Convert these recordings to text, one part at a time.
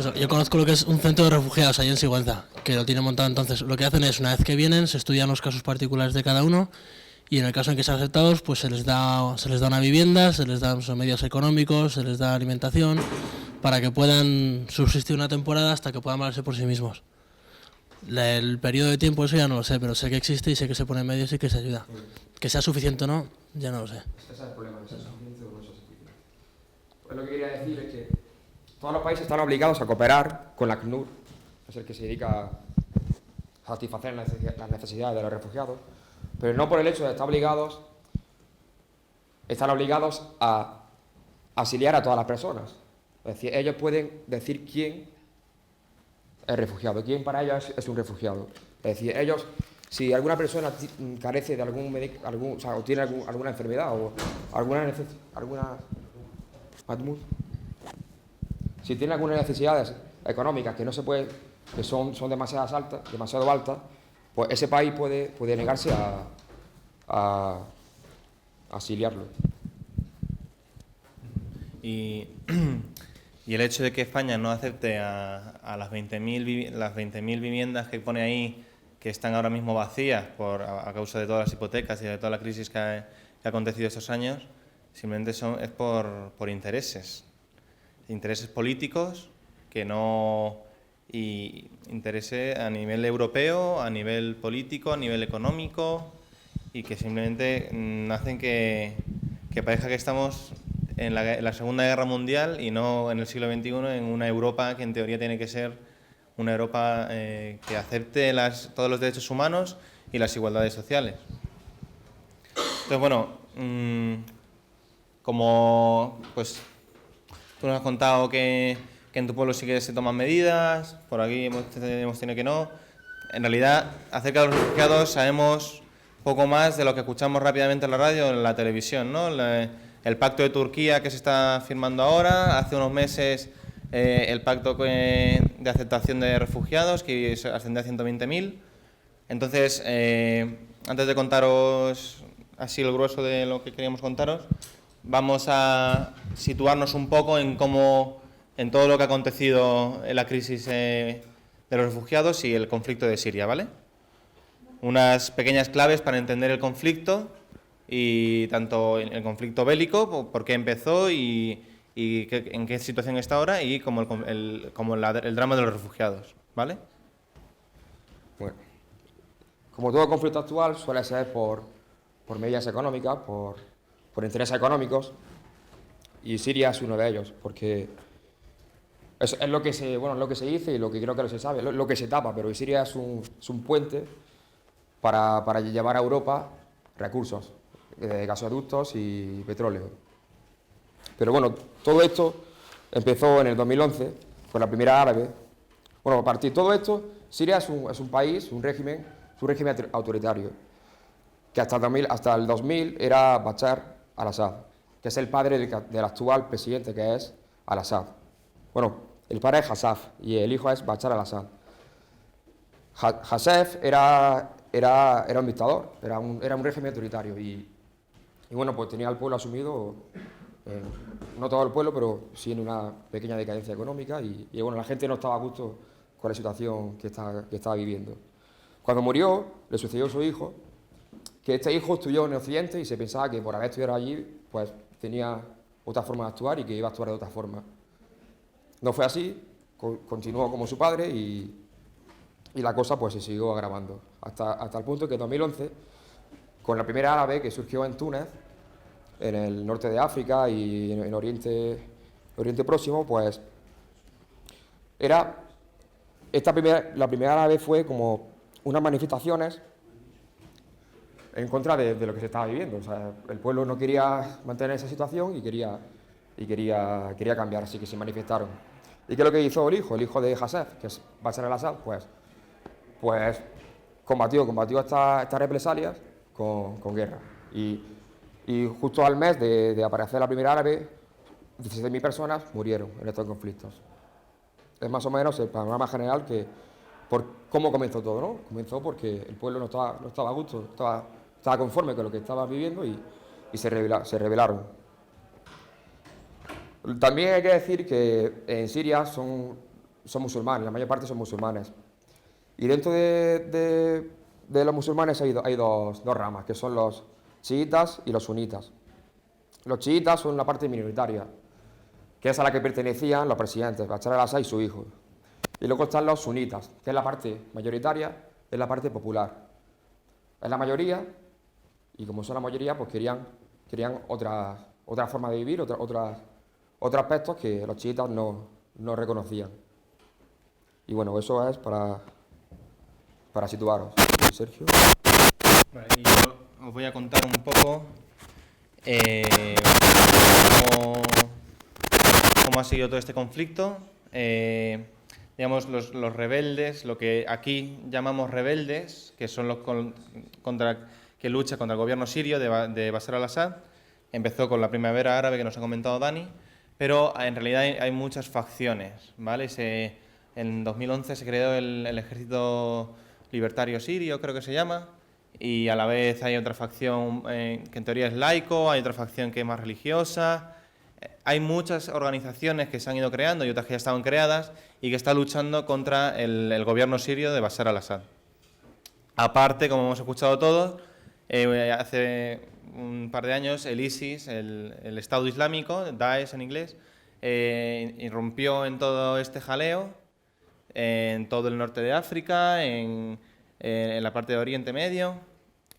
Pues yo conozco lo que es un centro de refugiados ahí en Sigüenza, que lo tienen montado. Entonces, lo que hacen es, una vez que vienen, se estudian los casos particulares de cada uno y en el caso en que sean aceptados, pues se les da una vivienda, se les dan medios económicos, se les da alimentación, para que puedan subsistir una temporada hasta que puedan valerse por sí mismos. El periodo de tiempo, eso ya no lo sé, pero sé que existe y sé que se ponen medios y que se ayuda. Que sea suficiente o no, ya no lo sé. Ese es el problema, que sea suficiente o no sea suficiente. Pues lo que quería decir es que todos los países están obligados a cooperar con la ACNUR, que es el que se dedica a satisfacer las necesidades de los refugiados, pero no por el hecho de estar obligados, están obligados a auxiliar a todas las personas. Es decir, ellos pueden decir quién es refugiado, quién para ellos es un refugiado. Es decir, ellos, si alguna persona carece de o sea, o tiene alguna enfermedad o si tiene algunas necesidades económicas que no se puede, que son demasiado altas, pues ese país puede negarse a auxiliarlo. Y el hecho de que España no acepte a las 20.000 viviendas que pone ahí, que están ahora mismo vacías a causa de todas las hipotecas y de toda la crisis que ha acontecido estos años, simplemente es por intereses políticos y intereses a nivel europeo, a nivel político, a nivel económico, y que simplemente hacen que parezca que estamos en la Segunda Guerra Mundial y no en el siglo XXI, en una Europa que en teoría tiene que ser una Europa que acepte todos los derechos humanos y las igualdades sociales. Entonces, bueno, como pues tú nos has contado que en tu pueblo sí que se toman medidas, por aquí hemos tenido que no. En realidad, acerca de los refugiados sabemos poco más de lo que escuchamos rápidamente en la radio o en la televisión, ¿no? El pacto de Turquía que se está firmando ahora, hace unos meses el pacto de aceptación de refugiados que ascendía a 120.000. Entonces, antes de contaros así el grueso de lo que queríamos contaros, vamos a situarnos un poco en todo lo que ha acontecido en la crisis de los refugiados y el conflicto de Siria, ¿vale? Unas pequeñas claves para entender el conflicto, y tanto el conflicto bélico, por qué empezó y en qué situación está ahora, y como el drama de los refugiados, ¿vale? Bueno, como todo conflicto actual suele ser por medidas económicas, por intereses económicos, y Siria es uno de ellos, porque es lo que se dice y lo que creo que no se sabe, lo que se tapa, pero Siria es un puente para llevar a Europa recursos, gasoductos y petróleo. Pero bueno, todo esto empezó en el 2011 con la primera árabe. Bueno, a partir de todo esto, Siria es un país, un régimen autoritario, que hasta el 2000 era Bashar al-Assad, que es el padre del actual presidente, que es al-Assad. Bueno, el padre es Hassaf y el hijo es Bashar al-Assad. Hassaf era un dictador, era un régimen autoritario y bueno, pues tenía al pueblo asumido, no todo el pueblo, pero sí en una pequeña decadencia económica y bueno, la gente no estaba a gusto con la situación que estaba viviendo. Cuando murió, le sucedió a su hijo, que este hijo estudió en Occidente y se pensaba que por haber estudiado allí, pues tenía otra forma de actuar y que iba a actuar de otra forma. No fue así, continuó como su padre y la cosa pues se siguió agravando, hasta el punto que en 2011, con la primera árabe que surgió en Túnez, en el norte de África y en Oriente Próximo, pues la primera árabe fue como unas manifestaciones en contra de lo que se estaba viviendo. O sea, el pueblo no quería mantener esa situación y quería cambiar, así que se manifestaron. ¿Y qué es lo que hizo el hijo de Hassaf, que es Bashar al-Assad? Pues combatió estas represalias con guerra. Y justo al mes de aparecer la primera árabe, 17.000 personas murieron en estos conflictos. Es más o menos el panorama general por cómo comenzó todo, ¿no? Comenzó porque el pueblo no estaba a gusto, estaba conforme con lo que estaba viviendo y se rebelaron. También hay que decir que en Siria son musulmanes, la mayor parte son musulmanes. Y dentro de los musulmanes hay dos ramas, que son los chiitas y los sunitas. Los chiitas son la parte minoritaria, que es a la que pertenecían los presidentes, Bashar al-Assad y su hijo. Y luego están los sunitas, que es la parte mayoritaria, es la parte popular. Es la mayoría, y como son la mayoría, pues querían otra forma de vivir, otros aspectos que los chiitas no reconocían. Y bueno, eso es para situaros. Sergio. Vale, y yo os voy a contar un poco cómo ha sido todo este conflicto. Digamos, los rebeldes, lo que aquí llamamos rebeldes, que son los que luchan contra el gobierno sirio de Bashar al-Assad, empezó con la primavera árabe que nos ha comentado Dani, pero en realidad hay muchas facciones, ¿vale? En 2011 se creó el Ejército Libertario Sirio, creo que se llama, y a la vez hay otra facción que en teoría es laico, hay otra facción que es más religiosa. Hay muchas organizaciones que se han ido creando y otras que ya estaban creadas y que están luchando contra el gobierno sirio de Bashar al-Assad. Aparte, como hemos escuchado todos, hace un par de años el ISIS, el Estado Islámico, Daesh en inglés, irrumpió en todo este jaleo, en todo el norte de África, en la parte de Oriente Medio,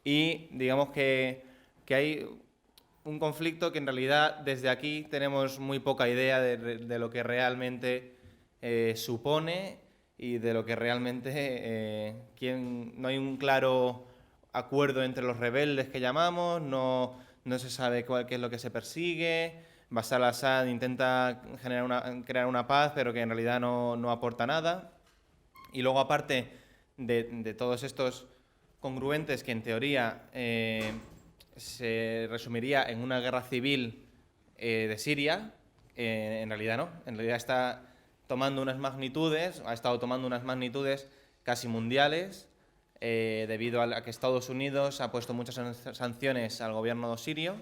y digamos que hay un conflicto que en realidad desde aquí tenemos muy poca idea de lo que realmente supone y de lo que realmente no hay un claro acuerdo entre los rebeldes que llamamos, no se sabe qué es lo que se persigue. Bashar al-Assad intenta crear una paz, pero que en realidad no aporta nada. Y luego, aparte de todos estos congruentes que en teoría se resumiría en una guerra civil de Siria, en realidad no. En realidad ha estado tomando unas magnitudes casi mundiales, debido a que Estados Unidos ha puesto muchas sanciones al gobierno sirio,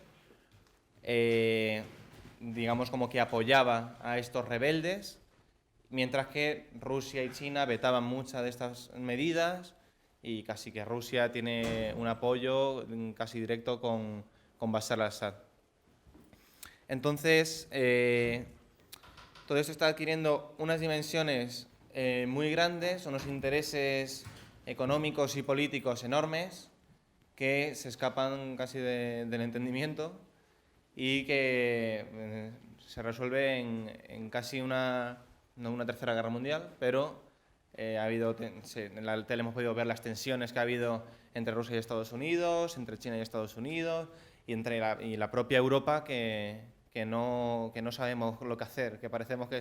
digamos como que apoyaba a estos rebeldes, mientras que Rusia y China vetaban muchas de estas medidas y casi que Rusia tiene un apoyo casi directo con Bashar al-Assad. Entonces, todo esto está adquiriendo unas dimensiones muy grandes, unos intereses económicos y políticos enormes que se escapan casi del entendimiento y que se resuelve en casi no una tercera guerra mundial, pero en la tele hemos podido ver las tensiones que ha habido entre Rusia y Estados Unidos, entre China y Estados Unidos y entre la propia Europa que no sabemos lo que hacer, que parecemos que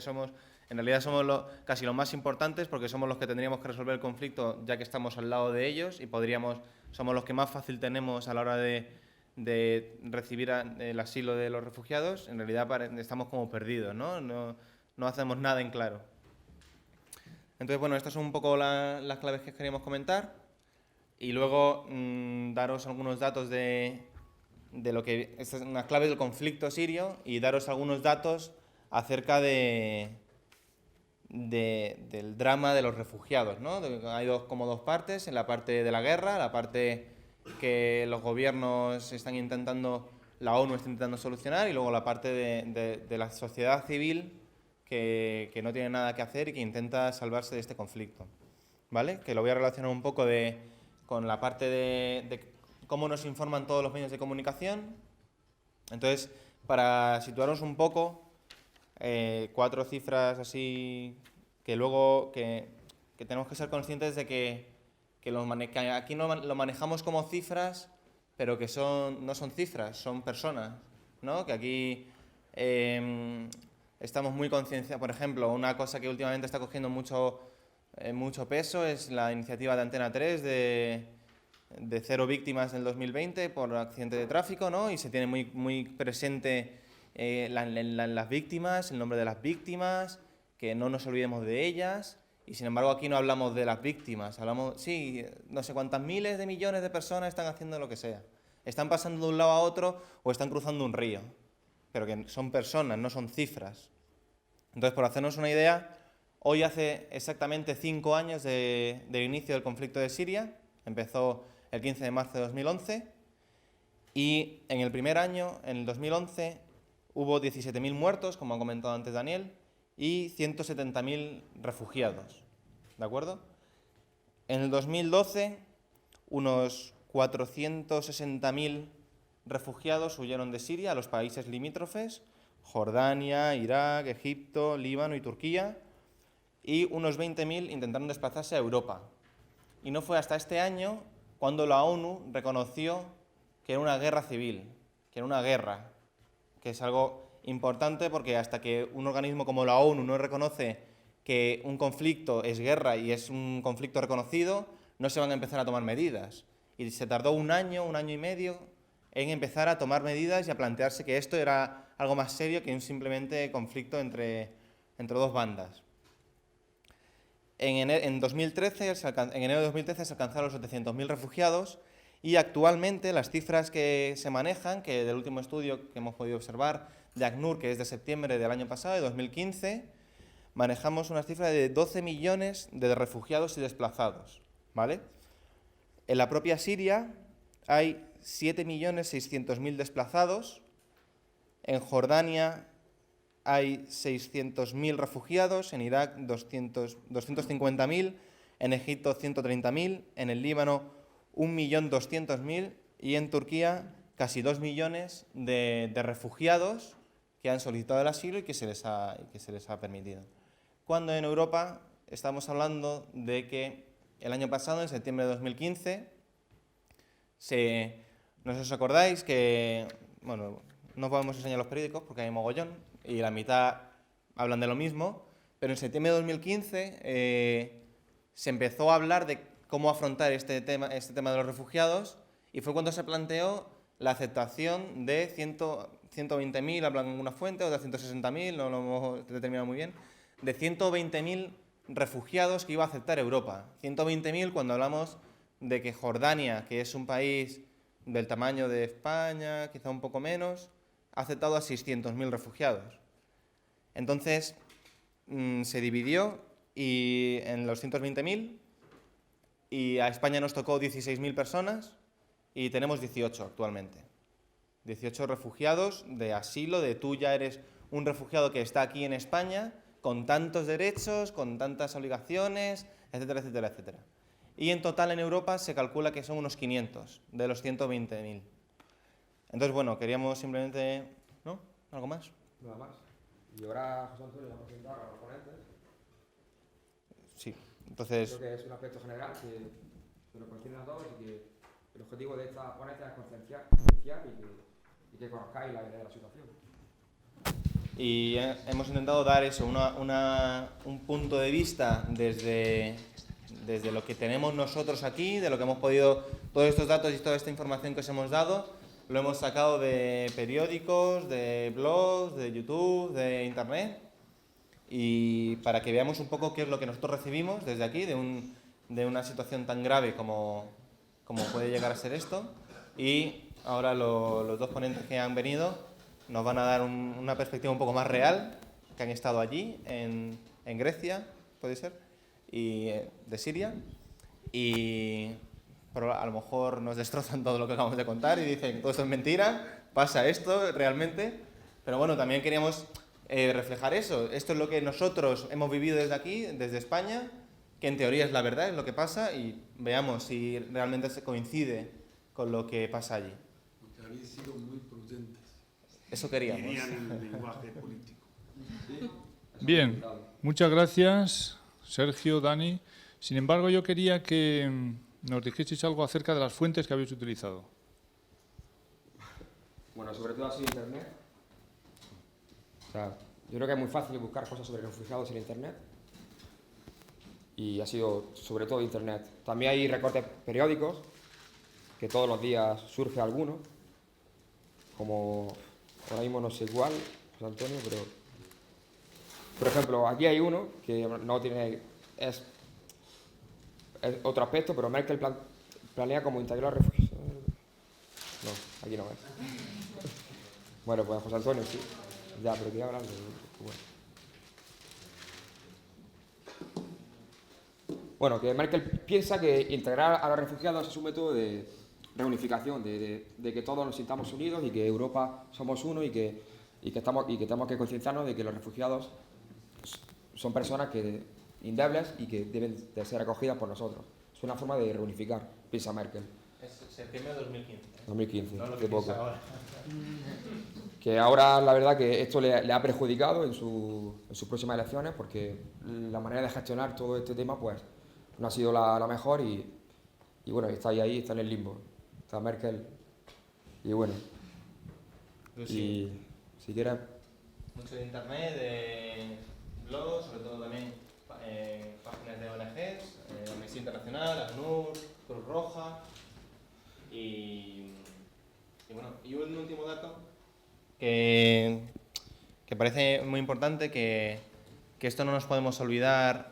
en realidad somos casi los más importantes porque somos los que tendríamos que resolver el conflicto ya que estamos al lado de ellos y somos los que más fácil tenemos a la hora de recibir el asilo de los refugiados. En realidad estamos como perdidos, no hacemos nada en claro. Entonces, bueno, estas son un poco las claves que queríamos comentar y luego daros algunos datos de lo que es una clave del conflicto sirio y daros algunos datos acerca del drama de los refugiados, ¿no? Hay dos partes, en la parte de la guerra, la parte que los gobiernos la ONU está intentando solucionar, y luego la parte de la sociedad civil que no tiene nada que hacer y que intenta salvarse de este conflicto, ¿vale? Que lo voy a relacionar un poco con la parte de cómo nos informan todos los medios de comunicación. Entonces, para situarnos un poco, 4 cifras así que luego que tenemos que ser conscientes de que aquí no lo manejamos como cifras, pero que no son cifras, son personas, ¿no? Que aquí estamos muy concienciados. Por ejemplo, una cosa que últimamente está cogiendo mucho peso es la iniciativa de Antena 3 de 0 víctimas en el 2020 por accidente de tráfico, ¿no? Y se tiene muy, muy presente las víctimas, el nombre de las víctimas, que no nos olvidemos de ellas. Y sin embargo aquí no hablamos de las víctimas, sí, no sé cuántas miles de millones de personas están haciendo lo que sea. Están pasando de un lado a otro o están cruzando un río, pero que son personas, no son cifras. Entonces, por hacernos una idea, Hoy hace exactamente 5 años del inicio del conflicto de Siria, empezó el 15 de marzo de 2011, y en el primer año, en el 2011, hubo 17.000 muertos, como ha comentado antes Daniel, y 170.000 refugiados, ¿de acuerdo? En el 2012, unos 460.000 refugiados huyeron de Siria a los países limítrofes, Jordania, Irak, Egipto, Líbano y Turquía, y unos 20.000 intentaron desplazarse a Europa. Y no fue hasta este año cuando la ONU reconoció que era una guerra civil, que era una guerra, que es algo importante porque hasta que un organismo como la ONU no reconoce que un conflicto es guerra y es un conflicto reconocido, no se van a empezar a tomar medidas. Y se tardó un año y medio en empezar a tomar medidas y a plantearse que esto era algo más serio que un simplemente conflicto entre dos bandas. En enero de 2013 se alcanzaron los 700.000 refugiados y actualmente las cifras que se manejan, que del último estudio que hemos podido observar de ACNUR, que es de septiembre del año pasado, de 2015, manejamos una cifra de 12 millones de refugiados y desplazados, ¿vale? En la propia Siria hay 7.600.000 desplazados, en Jordania hay 600.000 refugiados, en Irak 250.000, en Egipto 130.000, en el Líbano 1.200.000 y en Turquía casi 2 millones de refugiados que han solicitado el asilo y que se les ha permitido. Cuando en Europa estamos hablando de que el año pasado, en septiembre de 2015, no sé si os acordáis que, bueno, no podemos enseñar los periódicos porque hay mogollón y la mitad hablan de lo mismo, pero en septiembre de 2015 se empezó a hablar de cómo afrontar este tema de los refugiados y fue cuando se planteó la aceptación de 120.000, hablan en una fuente, o de 160.000, no lo hemos determinado muy bien, de 120.000 refugiados que iba a aceptar Europa. 120.000 cuando hablamos de que Jordania, que es un país del tamaño de España, quizá un poco menos, ha aceptado a 600.000 refugiados. Entonces, se dividió y en los 120.000 y a España nos tocó 16.000 personas y tenemos 18 actualmente. 18 refugiados de asilo, de tú ya eres un refugiado que está aquí en España con tantos derechos, con tantas obligaciones, etcétera, etcétera, etcétera. Y en total en Europa se calcula que son unos 500 de los 120.000. Entonces, bueno, queríamos simplemente, ¿no? ¿Algo más? Nada más. Y ahora José Antonio va a presentar a los ponentes. Sí, entonces... Creo que es un aspecto general que lo concierne a todos y que el objetivo de esta ponencia es concienciar y que conozcáis la verdadera situación. Y hemos intentado dar eso, un punto de vista desde lo que tenemos nosotros aquí, de lo que hemos podido, todos estos datos y toda esta información que os hemos dado, lo hemos sacado de periódicos, de blogs, de YouTube, de Internet, y para que veamos un poco qué es lo que nosotros recibimos desde aquí, de una situación tan grave como puede llegar a ser esto, y ahora los dos ponentes que han venido nos van a dar una perspectiva un poco más real, que han estado allí, en Grecia, puede ser, y de Siria, y a lo mejor nos destrozan todo lo que acabamos de contar y dicen, todo esto es mentira, pasa esto realmente, pero bueno, también queríamos reflejar eso. Esto es lo que nosotros hemos vivido desde aquí, desde España, que en teoría es la verdad, es lo que pasa, y veamos si realmente se coincide con lo que pasa allí. Porque habéis sido muy prudentes. Eso queríamos. Dirían en el lenguaje político. Bien, muchas gracias, Sergio, Dani. Sin embargo, yo quería que nos dijeseis algo acerca de las fuentes que habéis utilizado. Bueno, sobre todo ha sido Internet. O sea, yo creo que es muy fácil buscar cosas sobre refugiados en Internet. Y ha sido sobre todo Internet. También hay recortes periódicos, que todos los días surge alguno. Como ahora mismo no sé cuál, José Antonio, pero... Por ejemplo, aquí hay uno que no tiene... Es otro aspecto, pero Merkel planea como integrar refugiados. No, aquí no es. Bueno, pues José Antonio, sí. Ya, pero quería hablar de... Bueno. Bueno, que Merkel piensa que integrar a los refugiados es un método de reunificación, de que todos nos sintamos unidos y que Europa somos uno y que tenemos que concienciarnos de que los refugiados son personas endebles y que deben de ser acogidas por nosotros. Es una forma de reunificar, piensa Merkel. Es septiembre de 2015. 2015, No lo hace que poco. piensa ahora. Que ahora la verdad que esto le ha perjudicado en sus próximas elecciones porque la manera de gestionar todo este tema pues no ha sido la mejor y bueno, está ahí, está en el limbo. Está Merkel y bueno. Pues Y sí, si quieres... mucho de internet, de blogs, sobre todo también páginas de ONGs, Amnistía Internacional, ACNUR, Cruz Roja y bueno, y un último dato que parece muy importante, que esto no nos podemos olvidar,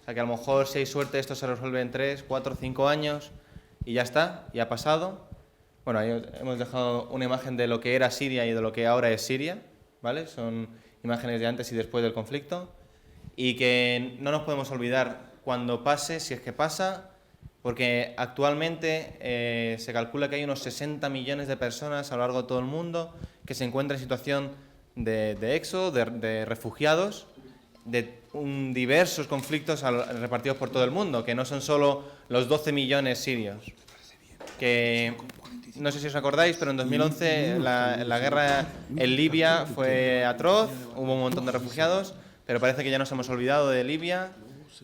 o sea, que a lo mejor si hay suerte esto se resuelve en 3, 4, 5 años y ya está, ya ha pasado. Bueno, ahí hemos dejado una imagen de lo que era Siria y de lo que ahora es Siria, ¿vale? Son imágenes de antes y después del conflicto y que no nos podemos olvidar cuando pase, si es que pasa, porque actualmente se calcula que hay unos 60 millones de personas a lo largo de todo el mundo que se encuentran en situación de éxodo, de refugiados, de diversos conflictos repartidos por todo el mundo, que no son solo los 12 millones sirios. Que no sé si os acordáis, pero en 2011 la guerra en Libia fue atroz, hubo un montón de refugiados, pero parece que ya nos hemos olvidado de Libia,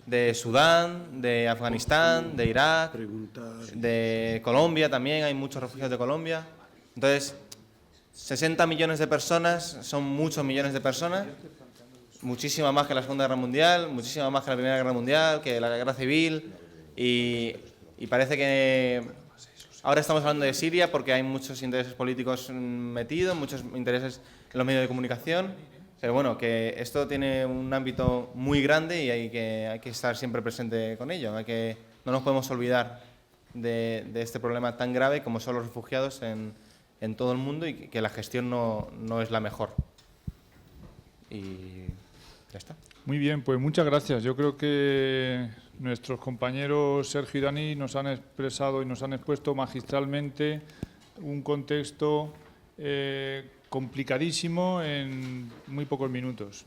de Sudán, de Afganistán, de Irak, de Colombia también, hay muchos refugiados de Colombia. Entonces, 60 millones de personas son muchos millones de personas, muchísima más que la Segunda Guerra Mundial, muchísima más que la Primera Guerra Mundial, que la Guerra Civil, y parece que ahora estamos hablando de Siria porque hay muchos intereses políticos metidos, muchos intereses en los medios de comunicación, pero bueno, que esto tiene un ámbito muy grande y hay que estar siempre presente con ello, no nos podemos olvidar de este problema tan grave como son los refugiados en todo el mundo y que la gestión no es la mejor. Y ya está. Muy bien, pues muchas gracias. Yo creo que nuestros compañeros Sergio y Dani nos han expresado y nos han expuesto magistralmente un contexto complicadísimo en muy pocos minutos.